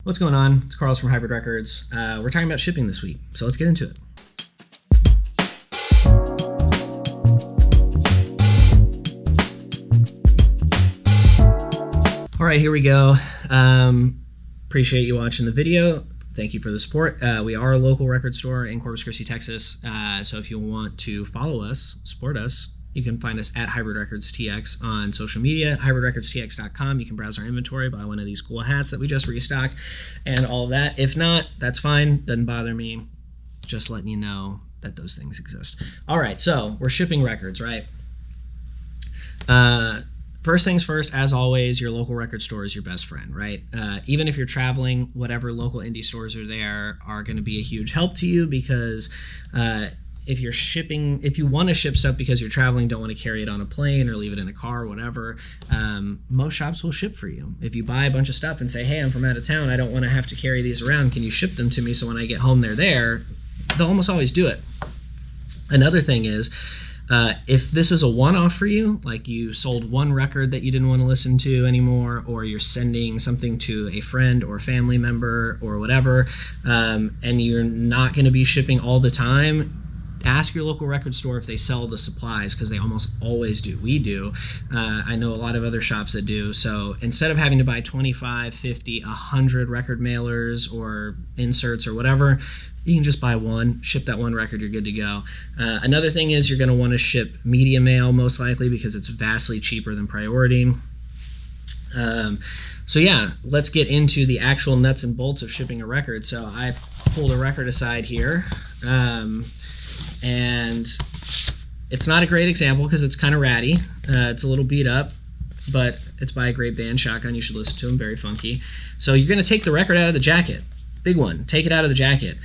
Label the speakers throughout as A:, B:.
A: What's going on? It's Carlos from Hybrid Records. We're talking about shipping this week, so let's get into it. All right, here we go. Appreciate you watching the video. Thank you for the support. We are a local record store in Corpus Christi, Texas. So if you want to follow us, support us, you can find us at Hybrid Records TX on social media, hybridrecordstx.com. You can browse our inventory, buy one of these cool hats that we just restocked, and all of that. If not, that's fine. Doesn't bother me. Just letting you know that those things exist. All right, so we're shipping records, right? First things first, as always, your local record store is your best friend, right? Even if you're traveling, whatever local indie stores are there are going to be a huge help to you because if you want to ship stuff because you're traveling, don't want to carry it on a plane or leave it in a car or whatever, most shops will ship for you. If you buy a bunch of stuff and say, hey, I'm from out of town, I don't want to have to carry these around, can you ship them to me so when I get home they're there? They'll almost always do it. Another thing is, if this is a one-off for you, like you sold one record that you didn't want to listen to anymore, or you're sending something to a friend or family member or whatever, and you're not going to be shipping all the time, ask your local record store if they sell the supplies, because they almost always do. We do. I know a lot of other shops that do. So instead of having to buy 25, 50, 100 record mailers or inserts or whatever, you can just buy one, ship that one record, you're good to go. Another thing is you're going to want to ship media mail most likely because it's vastly cheaper than priority. So yeah, let's get into the actual nuts and bolts of shipping a record. So I pulled a record aside here. And it's not a great example because it's kind of ratty. It's a little beat up, but it's by a great band, Shotgun. You should listen to them, very funky. So you're going to take the record out of the jacket. Big one, take it out of the jacket.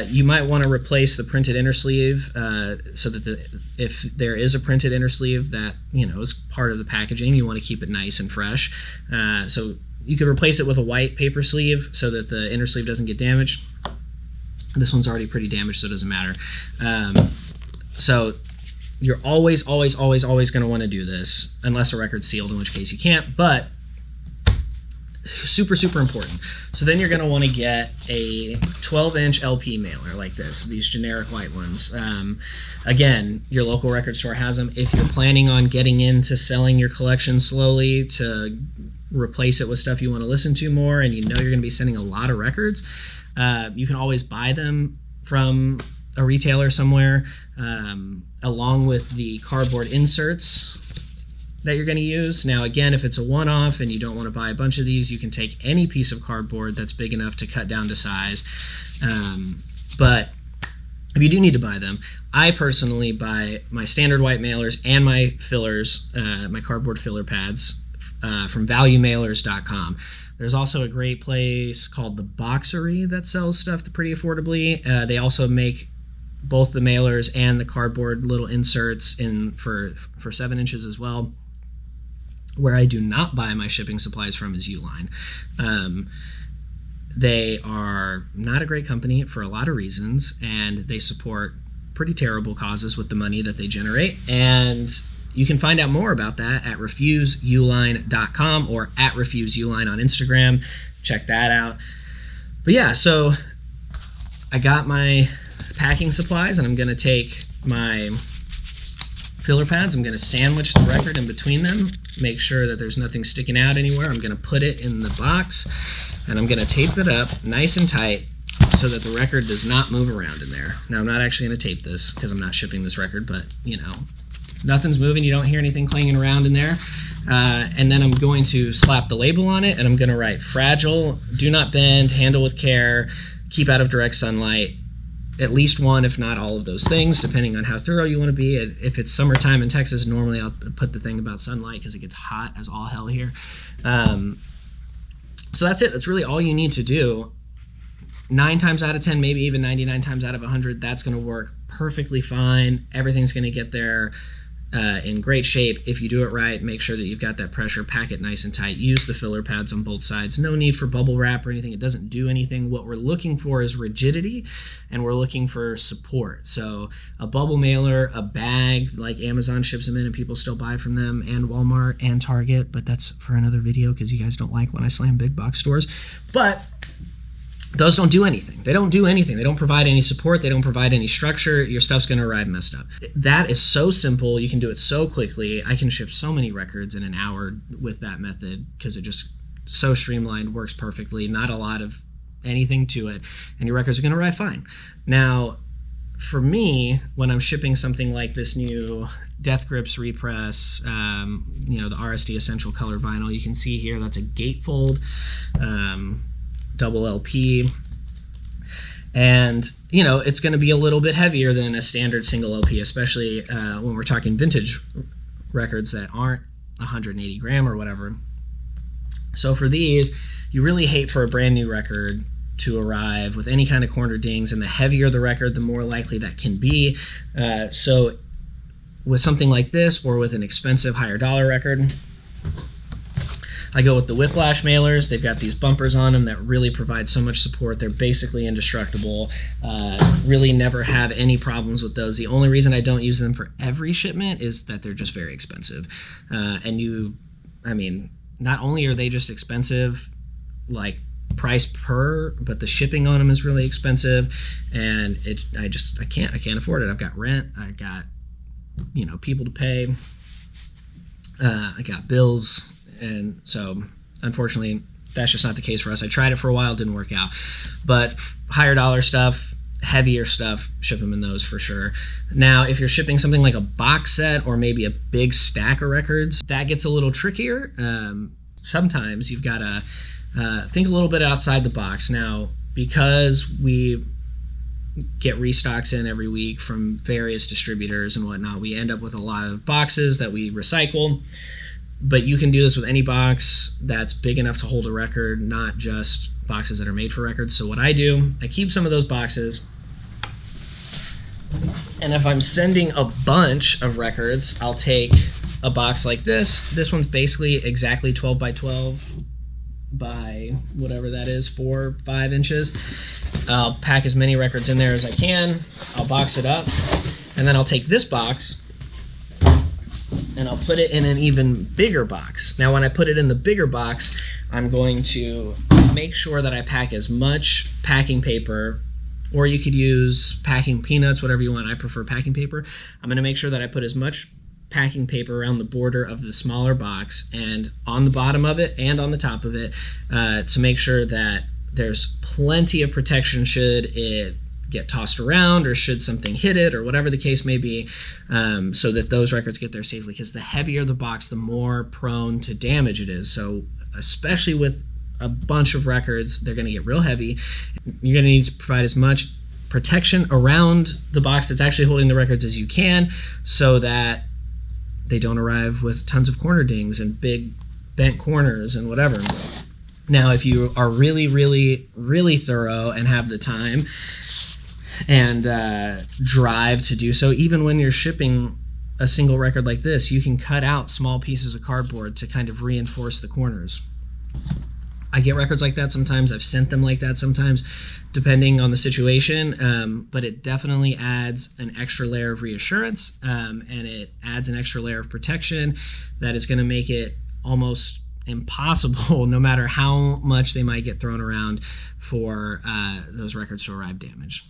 A: You might want to replace the printed inner sleeve so that if there is a printed inner sleeve that is part of the packaging, you want to keep it nice and fresh. So you could replace it with a white paper sleeve so that the inner sleeve doesn't get damaged. This one's already pretty damaged, so it doesn't matter. So you're always going to want to do this, unless a record's sealed, in which case you can't, but super, super important. So then you're going to want to get a 12-inch LP mailer like this, these generic white ones. Again, your local record store has them. If you're planning on getting into selling your collection slowly to replace it with stuff you want to listen to more, and you're going to be sending a lot of records, you can always buy them from a retailer somewhere, along with the cardboard inserts that you're going to use. Now, again, if it's a one-off and you don't want to buy a bunch of these, you can take any piece of cardboard that's big enough to cut down to size. But if you do need to buy them, I personally buy my standard white mailers and my fillers, my cardboard filler pads, from valuemailers.com. There's also a great place called The Boxery that sells stuff pretty affordably. They also make both the mailers and the cardboard little inserts for 7 inches as well. Where I do not buy my shipping supplies from is Uline. They are not a great company for a lot of reasons, and they support pretty terrible causes with the money that they generate. And you can find out more about that at refuseuline.com or at refuseuline on Instagram. Check that out. But yeah, so I got my packing supplies, and I'm going to take my filler pads. I'm going to sandwich the record in between them, make sure that there's nothing sticking out anywhere. I'm going to put it in the box, and I'm going to tape it up nice and tight so that the record does not move around in there. Now, I'm not actually going to tape this because I'm not shipping this record, but nothing's moving, you don't hear anything clanging around in there. And then I'm going to slap the label on it, and I'm going to write fragile, do not bend, handle with care, keep out of direct sunlight. At least one, if not all of those things, depending on how thorough you want to be. If it's summertime in Texas, normally I'll put the thing about sunlight because it gets hot as all hell here. So that's it. That's really all you need to do. 9 times out of 10, maybe even 99 times out of 100, that's going to work perfectly fine. Everything's going to get there in great shape. If you do it right, make sure that you've got that pressure, pack it nice and tight, use the filler pads on both sides. No need for bubble wrap or anything. It doesn't do anything. What we're looking for is rigidity, and we're looking for support. So a bubble mailer, a bag, like Amazon ships them in and people still buy from them, and Walmart and Target, but that's for another video because you guys don't like when I slam big box stores. But those don't do anything. They don't do anything. They don't provide any support. They don't provide any structure. Your stuff's going to arrive messed up. That is so simple. You can do it so quickly. I can ship so many records in an hour with that method because it just so streamlined, works perfectly, not a lot of anything to it, and your records are going to arrive fine. Now, for me, when I'm shipping something like this new Death Grips repress, the RSD Essential Color Vinyl, you can see here that's a gatefold. Double LP, and it's going to be a little bit heavier than a standard single LP, especially when we're talking vintage records that aren't 180 gram or whatever. So for these, you really hate for a brand new record to arrive with any kind of corner dings, and the heavier the record, the more likely that can be. So with something like this, or with an expensive higher dollar record, I go with the Whiplash mailers. They've got these bumpers on them that really provide so much support. They're basically indestructible. Really never have any problems with those. The only reason I don't use them for every shipment is that they're just very expensive. Not only are they just expensive, like price per, but the shipping on them is really expensive, and I can't afford it. I've got rent. I've got people to pay. I got bills. And so, unfortunately, that's just not the case for us. I tried it for a while, didn't work out. But higher dollar stuff, heavier stuff, ship them in those for sure. Now, if you're shipping something like a box set or maybe a big stack of records, that gets a little trickier. Sometimes you've got to think a little bit outside the box. Now, because we get restocks in every week from various distributors and whatnot, we end up with a lot of boxes that we recycle. But you can do this with any box that's big enough to hold a record, not just boxes that are made for records. So what I do, I keep some of those boxes, and if I'm sending a bunch of records, I'll take a box like this. This one's basically exactly 12 by 12 by whatever that is, 4 or 5 inches. I'll pack as many records in there as I can. I'll box it up, and then I'll take this box and I'll put it in an even bigger box. Now, when I put it in the bigger box, I'm going to make sure that I pack as much packing paper, or you could use packing peanuts, whatever you want. I prefer packing paper. I'm going to make sure that I put as much packing paper around the border of the smaller box and on the bottom of it and on the top of it to make sure that there's plenty of protection should it get tossed around or should something hit it or whatever the case may be, so that those records get there safely, because the heavier the box, the more prone to damage it is. So especially with a bunch of records, they're going to get real heavy. You're going to need to provide as much protection around the box that's actually holding the records as you can, so that they don't arrive with tons of corner dings and big bent corners and whatever. Now, if you are really, really, really thorough and have the time and drive to do so, even when you're shipping a single record like this, you can cut out small pieces of cardboard to kind of reinforce the corners. I get records like that sometimes. I've sent them like that sometimes, depending on the situation, but it definitely adds an extra layer of reassurance, and it adds an extra layer of protection that is going to make it almost impossible, no matter how much they might get thrown around, for those records to arrive damaged.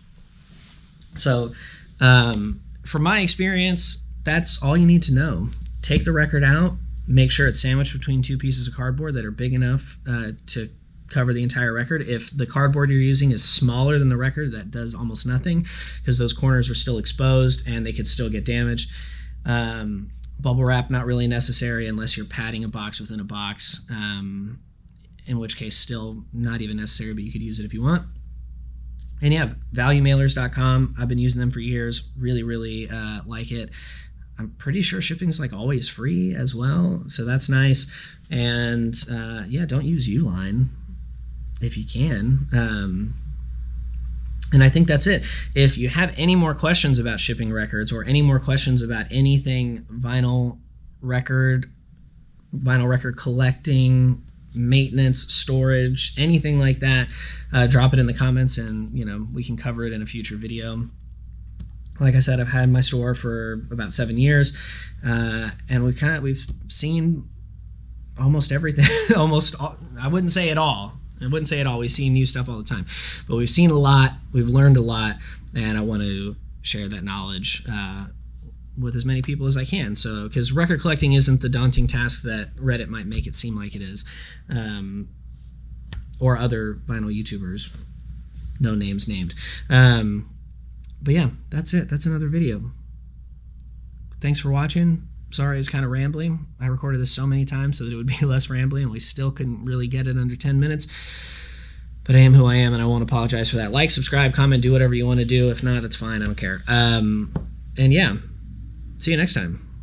A: So from my experience, that's all you need to know. Take the record out, make sure it's sandwiched between 2 pieces of cardboard that are big enough to cover the entire record. If the cardboard you're using is smaller than the record, that does almost nothing, because those corners are still exposed and they could still get damaged. Bubble wrap, not really necessary unless you're padding a box within a box, in which case still not even necessary, but you could use it if you want. And yeah, valuemailers.com. I've been using them for years. Really, really like it. I'm pretty sure shipping's like always free as well, so that's nice. And yeah, don't use Uline if you can. And I think that's it. If you have any more questions about shipping records or any more questions about anything vinyl record collecting, maintenance, storage, anything like that, drop it in the comments, and we can cover it in a future video. Like I said, I've had my store for about 7 years, and we've seen almost everything. I wouldn't say it all. We've seen new stuff all the time, but we've seen a lot. We've learned a lot, and I want to share that knowledge with as many people as I can. So, because record collecting isn't the daunting task that Reddit might make it seem like it is, or other vinyl YouTubers, no names named. But yeah, that's it. That's another video. Thanks for watching. Sorry it's kind of rambling. I recorded this so many times so that it would be less rambling, and we still couldn't really get it under 10 minutes. But I am who I am, and I won't apologize for that. Like, subscribe, comment, do whatever you want to do. If not, it's fine. I don't care. And yeah, see you next time.